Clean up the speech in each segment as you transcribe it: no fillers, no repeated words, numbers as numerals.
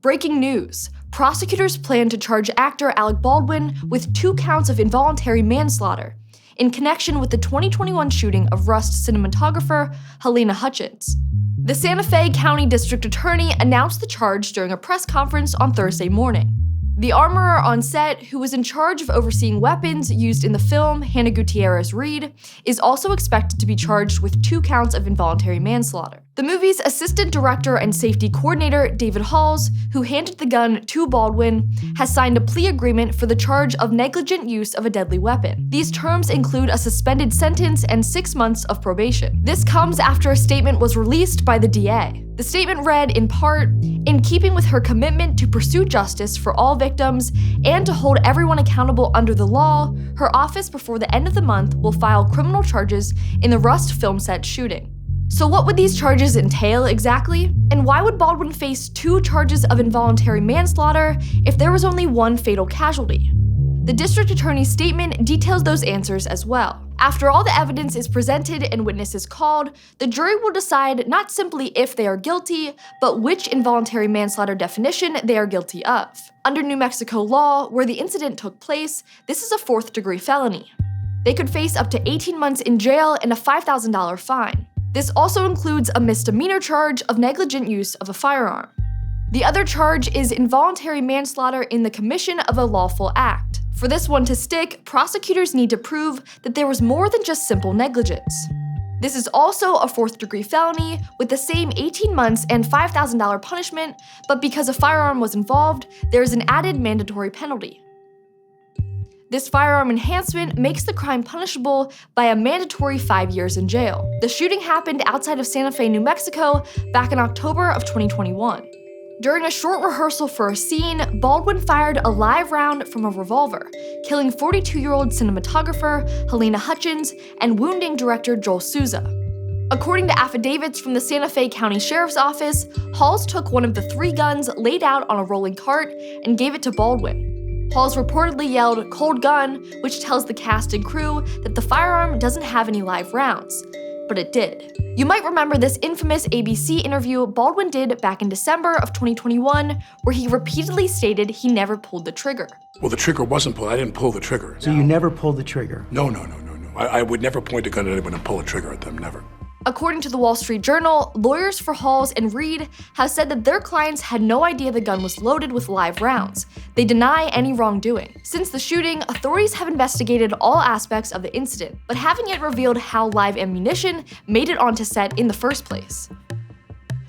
Breaking news. Prosecutors plan to charge actor Alec Baldwin with 2 counts of involuntary manslaughter in connection with the 2021 shooting of Rust cinematographer Helena Hutchins. The Santa Fe County District Attorney announced the charge during a press conference on Thursday morning. The armorer on set, who was in charge of overseeing weapons used in the film, Hannah Gutierrez-Reed, is also expected to be charged with 2 counts of involuntary manslaughter. The movie's assistant director and safety coordinator, David Halls, who handed the gun to Baldwin, has signed a plea agreement for the charge of negligent use of a deadly weapon. These terms include a suspended sentence and 6 months of probation. This comes after a statement was released by the DA. The statement read, in part, "In keeping with her commitment to pursue justice for all victims and to hold everyone accountable under the law, her office before the end of the month will file criminal charges in the Rust film set shooting." So what would these charges entail exactly? And why would Baldwin face 2 charges of involuntary manslaughter if there was only 1 fatal casualty? The district attorney's statement details those answers as well. After all the evidence is presented and witnesses called, the jury will decide not simply if they are guilty, but which involuntary manslaughter definition they are guilty of. Under New Mexico law, where the incident took place, this is a 4th-degree felony. They could face up to 18 months in jail and a $5,000 fine. This also includes a misdemeanor charge of negligent use of a firearm. The other charge is involuntary manslaughter in the commission of a lawful act. For this one to stick, prosecutors need to prove that there was more than just simple negligence. This is also a 4th-degree felony with the same 18 months and $5,000 punishment, but because a firearm was involved, there is an added mandatory penalty. This firearm enhancement makes the crime punishable by a mandatory 5 years in jail. The shooting happened outside of Santa Fe, New Mexico, back in October of 2021. During a short rehearsal for a scene, Baldwin fired a live round from a revolver, killing 42-year-old cinematographer Helena Hutchins and wounding director Joel Souza. According to affidavits from the Santa Fe County Sheriff's Office, Halls took one of the 3 guns laid out on a rolling cart and gave it to Baldwin. Halls reportedly yelled, "Cold gun," which tells the cast and crew that the firearm doesn't have any live rounds. But it did. You might remember this infamous ABC interview Baldwin did back in December of 2021, where he repeatedly stated he never pulled the trigger. Well, the trigger wasn't pulled. I didn't pull the trigger. So you never pulled the trigger? No. I would never point a gun at anyone and pull a trigger at them, never. According to the Wall Street Journal, lawyers for Halls and Reed have said that their clients had no idea the gun was loaded with live rounds. They deny any wrongdoing. Since the shooting, authorities have investigated all aspects of the incident, but haven't yet revealed how live ammunition made it onto set in the first place.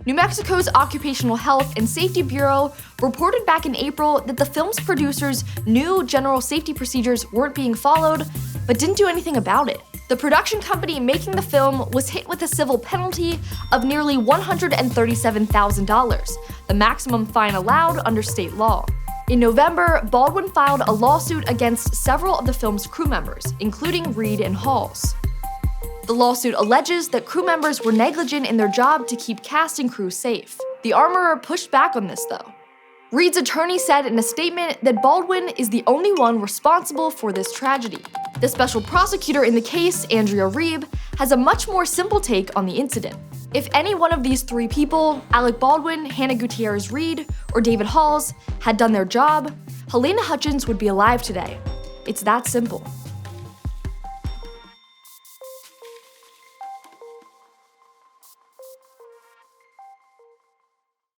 New Mexico's Occupational Health and Safety Bureau reported back in April that the film's producers knew general safety procedures weren't being followed, but didn't do anything about it. The production company making the film was hit with a civil penalty of nearly $137,000, the maximum fine allowed under state law. In November, Baldwin filed a lawsuit against several of the film's crew members, including Reed and Halls. The lawsuit alleges that crew members were negligent in their job to keep cast and crew safe. The armorer pushed back on this, though. Reed's attorney said in a statement that Baldwin is the only one responsible for this tragedy. The special prosecutor in the case, Andrea Reeb, has a much more simple take on the incident. If any one of these 3 people, Alec Baldwin, Hannah Gutierrez-Reed, or David Halls, had done their job, Helena Hutchins would be alive today. It's that simple.